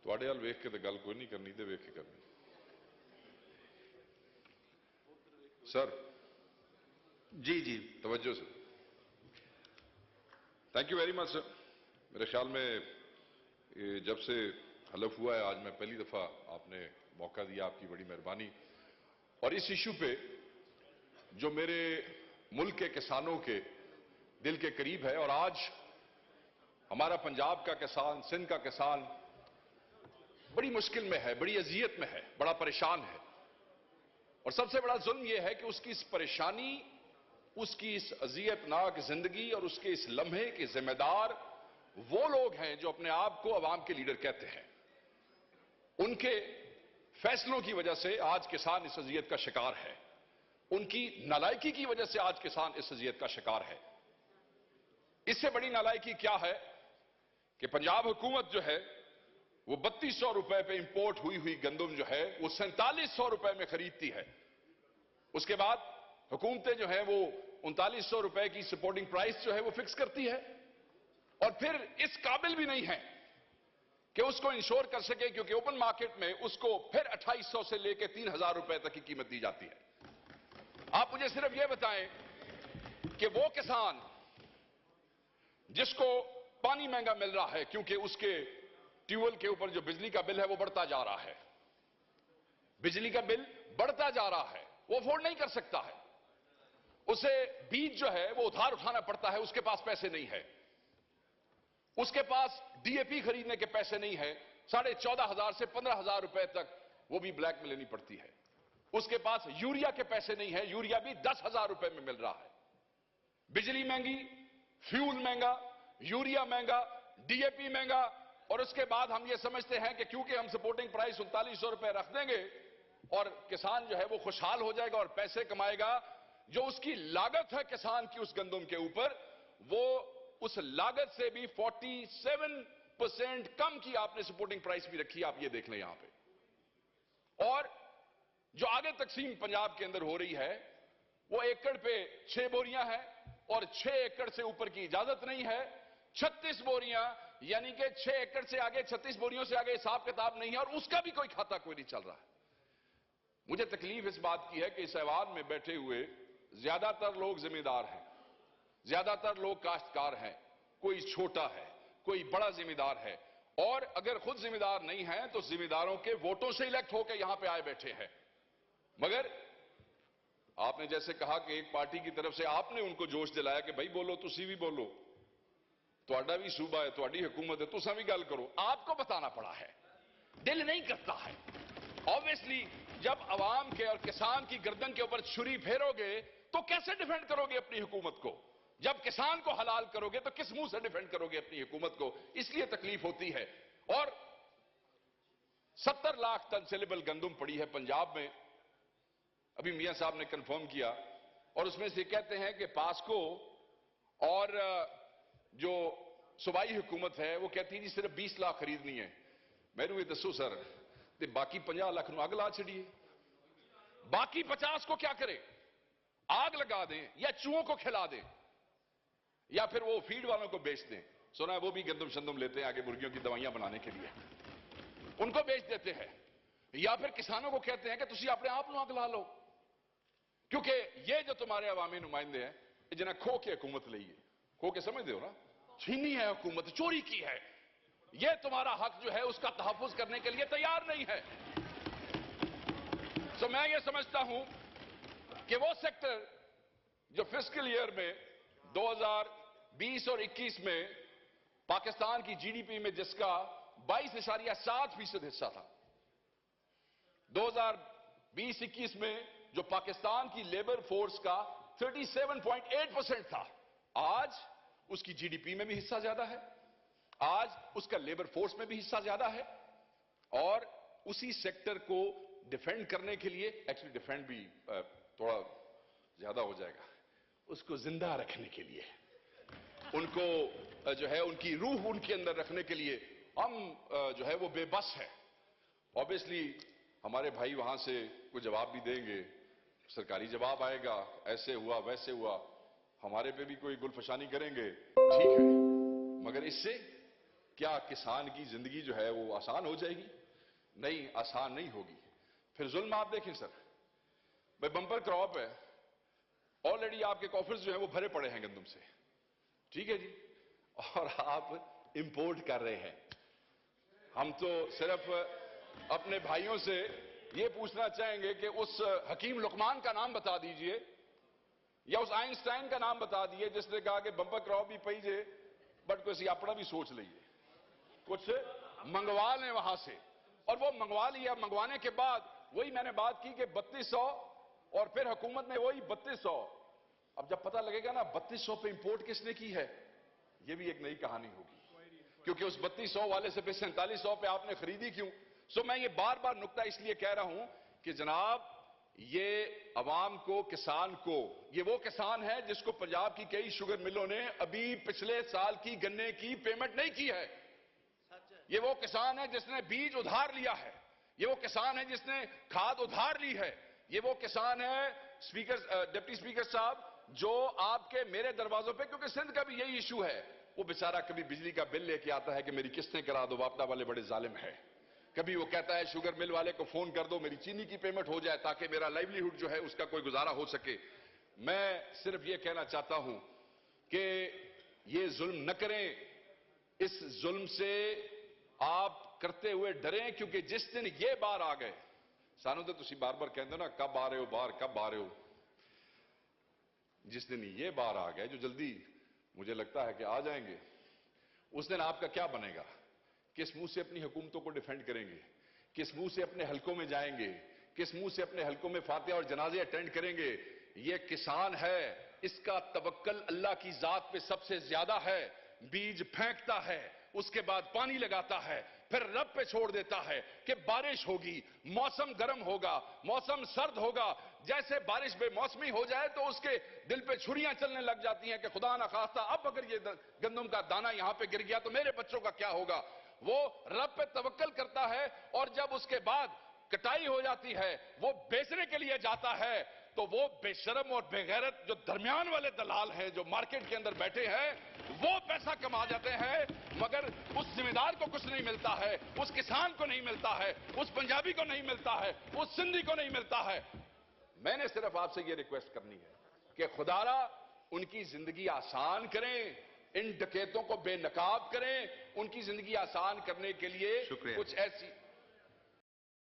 ਤੁਹਾਡੇ ਵੱਲ ਵੇਖ ਕੇ ਤਾਂ ਗੱਲ ਕੋਈ ਨਹੀਂ ਕਰਨੀ ਤੇ ਵੇਖ ਕੇ ਕਰਨੀ। सर जी जी तवज्जो sir. Thank you very much sir. मेरे ख्याल में जब से हलफ हुआ है आज मैं पहली दफ़ा आपने मौका दिया, आपकी बड़ी मेहरबानी। और इस इशू पे जो मेरे मुल्क के किसानों के दिल के करीब है, और आज हमारा पंजाब का किसान, सिंध का किसान बड़ी मुश्किल में है, बड़ी अजियत में है, बड़ा परेशान है। और सबसे बड़ा जुल्म यह है कि उसकी इस परेशानी, उसकी इस अजियतनाक जिंदगी और उसके इस लम्हे के जिम्मेदार वो लोग हैं जो अपने आप को अवाम के लीडर कहते हैं। उनके फैसलों की वजह से आज किसान इस अजियत का शिकार है। उनकी नालायकी की वजह से आज किसान इस अजियत का शिकार है। इससे बड़ी नालायकी क्या है कि पंजाब हुकूमत जो है वो 3200 रुपए पे इंपोर्ट हुई गंदम जो है वो 4700 रुपए में खरीदती है। उसके बाद हुकूमतें जो है वो 3900 रुपए की सपोर्टिंग प्राइस जो है वो फिक्स करती है, और फिर इस काबिल भी नहीं है कि उसको इंश्योर कर सके, क्योंकि ओपन मार्केट में उसको फिर 2800 से लेकर 3000 रुपए तक की कीमत दी जाती है। आप मुझे सिर्फ यह बताएं कि वो किसान जिसको पानी महंगा मिल रहा है क्योंकि उसके ट्यूबवेल के ऊपर जो बिजली का बिल है वो बढ़ता जा रहा है, बिजली का बिल बढ़ता जा रहा है, वो अफोर्ड नहीं कर सकता है, उसे बीज जो है वो उधार उठाना पड़ता है, उसके पास पैसे नहीं है, उसके पास डीएपी खरीदने के पैसे नहीं है, 14,500 से 15,000 रुपए तक वो भी ब्लैक में लेनी पड़ती है, उसके पास यूरिया के पैसे नहीं है, यूरिया भी 10,000 रुपए में मिल रहा है। बिजली महंगी, फ्यूल महंगा, यूरिया महंगा, डीएपी महंगा, और उसके बाद हम ये समझते हैं कि क्योंकि हम सपोर्टिंग प्राइस 3900 रुपए रख देंगे और किसान जो है वो खुशहाल हो जाएगा और पैसे कमाएगा। जो उसकी लागत है किसान की उस गंदम के ऊपर, वो उस लागत से भी 47% कम की आपने सपोर्टिंग प्राइस भी रखी, आप ये देख लें यहां पे। और जो आगे तकसीम पंजाब के अंदर हो रही है वो एकड़ पे 6 बोरियां हैं और 6 एकड़ से ऊपर की इजाजत नहीं है। 36 बोरियां, यानी कि 6 एकड़ से आगे 36 बोरियों से आगे हिसाब किताब नहीं है, और उसका भी कोई खाता कोई नहीं चल रहा है। मुझे तकलीफ इस बात की है कि इस ऐवान में बैठे हुए ज्यादातर लोग जिम्मेदार हैं, ज्यादातर लोग काश्तकार हैं, कोई छोटा है, कोई बड़ा जिम्मेदार है, और अगर खुद जिम्मेदार नहीं है तो जिम्मेदारों के वोटों से इलेक्ट होकर यहां पे आए बैठे हैं। मगर आपने जैसे कहा कि एक पार्टी की तरफ से आपने उनको जोश दिलाया कि भाई बोलो, तुसी भी बोलो, तुहाडा भी सूबा है, तुहाडी हुकूमत है, तुसा भी गल करो, आपको बताना पड़ा है, दिल नहीं करता है। ऑब्वियसली जब अवाम के और किसान की गर्दन के ऊपर छुरी फेरोगे तो कैसे डिफेंड करोगे अपनी हुकूमत को? जब किसान को हलाल करोगे तो किस मुंह से डिफेंड करोगे अपनी हुकूमत को? इसलिए तकलीफ होती है। और 70 लाख टन सेलेबल गंदम पड़ी है पंजाब में, अभी मियां साहब ने कंफर्म किया, और उसमें से कहते हैं कि पास्को और जो सूबाई हुकूमत है वो कहती है जी सिर्फ 20 लाख खरीदनी है। मैनू ये दसो सर, ते बाकी 50 लाख अग ला छड़िए, बाकी 50 को क्या करें? आग लगा दें या चूहों को खिला दें या फिर वो फीड वालों को बेच दें। सुना है वो भी गंदम शंदम लेते हैं आगे मुर्गियों की दवाइयां बनाने के लिए, उनको बेच देते हैं, या फिर किसानों को कहते हैं कि तुसी अपने आप आग ला लो, क्योंकि ये जो तुम्हारे अवामी नुमाइंदे हैं जिन्हें खो के हुकूमत ली है, खो के समझते हो ना, छीनी है हुकूमत, चोरी की है, ये तुम्हारा हक जो है उसका तहफ्फुज करने के लिए तैयार नहीं है। तो मैं ये समझता हूं कि वो सेक्टर जो फिस्कल ईयर में 2020 और 21 में पाकिस्तान की जीडीपी में जिसका 22.7% हिस्सा था, 2020-21 में जो पाकिस्तान की लेबर फोर्स का 37.8% था, आज उसकी जीडीपी में भी हिस्सा ज्यादा है, आज उसका लेबर फोर्स में भी हिस्सा ज्यादा है। और उसी सेक्टर को डिफेंड करने के लिए, एक्चुअली डिफेंड भी थोड़ा ज्यादा हो जाएगा, उसको जिंदा रखने के लिए, उनको जो है उनकी रूह उनके अंदर रखने के लिए हम जो है वो बेबस है। ऑब्वियसली हमारे भाई वहां से कोई जवाब भी देंगे, सरकारी जवाब आएगा, ऐसे हुआ वैसे हुआ, हमारे पे भी कोई गुलफशानी करेंगे, ठीक है, मगर इससे کیا کسان کی زندگی جو ہے وہ آسان ہو جائے گی؟ نہیں، آسان نہیں ہوگی. پھر ظلم آپ دیکھیں سر، بھائی بمپر کراپ ہے، آلریڈی آپ کے کافرز جو ہیں وہ بھرے پڑے ہیں گندم سے، ٹھیک ہے جی، اور آپ امپورٹ کر رہے ہیں. ہم تو صرف اپنے بھائیوں سے یہ پوچھنا چاہیں گے کہ اس حکیم لقمان کا نام بتا دیجئے یا اس آئنسٹائن کا نام بتا دیئے جس نے کہا کہ بمپر کراپ بھی پئی جے بٹ کوئی اپنا بھی سوچ لئیے، کچھ منگوا لیں وہاں سے. اور وہ منگوا لیا، منگوانے کے بعد وہی میں نے بات کی کہ 3200 اور پھر حکومت نے وہی 3200. اب جب پتہ لگے گا نا 3200 پہ امپورٹ کس نے کی ہے، یہ بھی ایک نئی کہانی ہوگی، کیونکہ اس 3200 والے سے پھر 4700 پہ آپ نے خریدی کیوں. میں یہ بار بار نکتہ اس لیے کہہ رہا ہوں کہ جناب یہ عوام کو، کسان کو، یہ وہ کسان ہے جس کو پنجاب کی کئی شوگر ملوں نے ابھی پچھلے سال کی گنے کی پیمنٹ نہیں کی ہے. یہ وہ کسان ہے جس نے بیج ادھار لیا ہے. یہ وہ کسان ہے جس نے کھاد ادھار لی ہے. یہ وہ کسان ہے ڈپٹی سپیکر صاحب جو آپ کے میرے دروازوں پہ، کیونکہ سندھ کا بھی یہی ایشو ہے، وہ بیچارہ کبھی بجلی کا بل لے کے آتا ہے کہ میری قسطیں کرا دو، واپڈا والے بڑے ظالم ہیں. کبھی وہ کہتا ہے شوگر مل والے کو فون کر دو میری چینی کی پیمنٹ ہو جائے تاکہ میرا لائیولی ہوڈ جو ہے اس کا کوئی گزارا ہو سکے. میں صرف یہ کہنا چاہتا ہوں کہ یہ ظلم نہ کریں. اس ظلم سے آپ کرتے ہوئے ڈریں، کیونکہ جس دن یہ بار آ گئے، سانو تو تسی بار بار کہندے نا کب آ رہے ہو باہر، کب آ رہے ہو. جس دن یہ بار آ گئے، جو جلدی مجھے لگتا ہے کہ آ جائیں گے، اس دن آپ کا کیا بنے گا؟ کس منہ سے اپنی حکومتوں کو ڈیفینڈ کریں گے؟ کس منہ سے اپنے حلقوں میں جائیں گے؟ کس منہ سے اپنے حلقوں میں فاتحہ اور جنازے اٹینڈ کریں گے؟ یہ کسان ہے، اس کا توکل اللہ کی ذات پہ سب سے زیادہ ہے. بیج پھینکتا ہے، اس کے بعد پانی لگاتا ہے، پھر رب پہ چھوڑ دیتا ہے کہ بارش ہوگی، موسم گرم ہوگا، موسم سرد ہوگا. جیسے بارش بے موسمی ہو جائے تو اس کے دل پہ چھریاں چلنے لگ جاتی ہیں کہ خدا نخواستہ اب اگر یہ گندم کا دانہ یہاں پہ گر گیا تو میرے بچوں کا کیا ہوگا. وہ رب پہ توکل کرتا ہے، اور جب اس کے بعد کٹائی ہو جاتی ہے، وہ بیچنے کے لیے جاتا ہے تو وہ بے شرم اور بے غیرت جو درمیان والے دلال ہیں جو مارکیٹ کے اندر بیٹھے ہیں وہ پیسہ کما جاتے ہیں، مگر اس ذمہ دار کو کچھ نہیں ملتا ہے، اس کسان کو نہیں ملتا ہے، اس پنجابی کو نہیں ملتا ہے، اس سندھی کو نہیں ملتا ہے. میں نے صرف آپ سے یہ ریکویسٹ کرنی ہے کہ خدا را ان کی زندگی آسان کریں، ان ڈکیتوں کو بے نقاب کریں. ان کی زندگی آسان کرنے کے لیے شکریہ. کچھ ایسی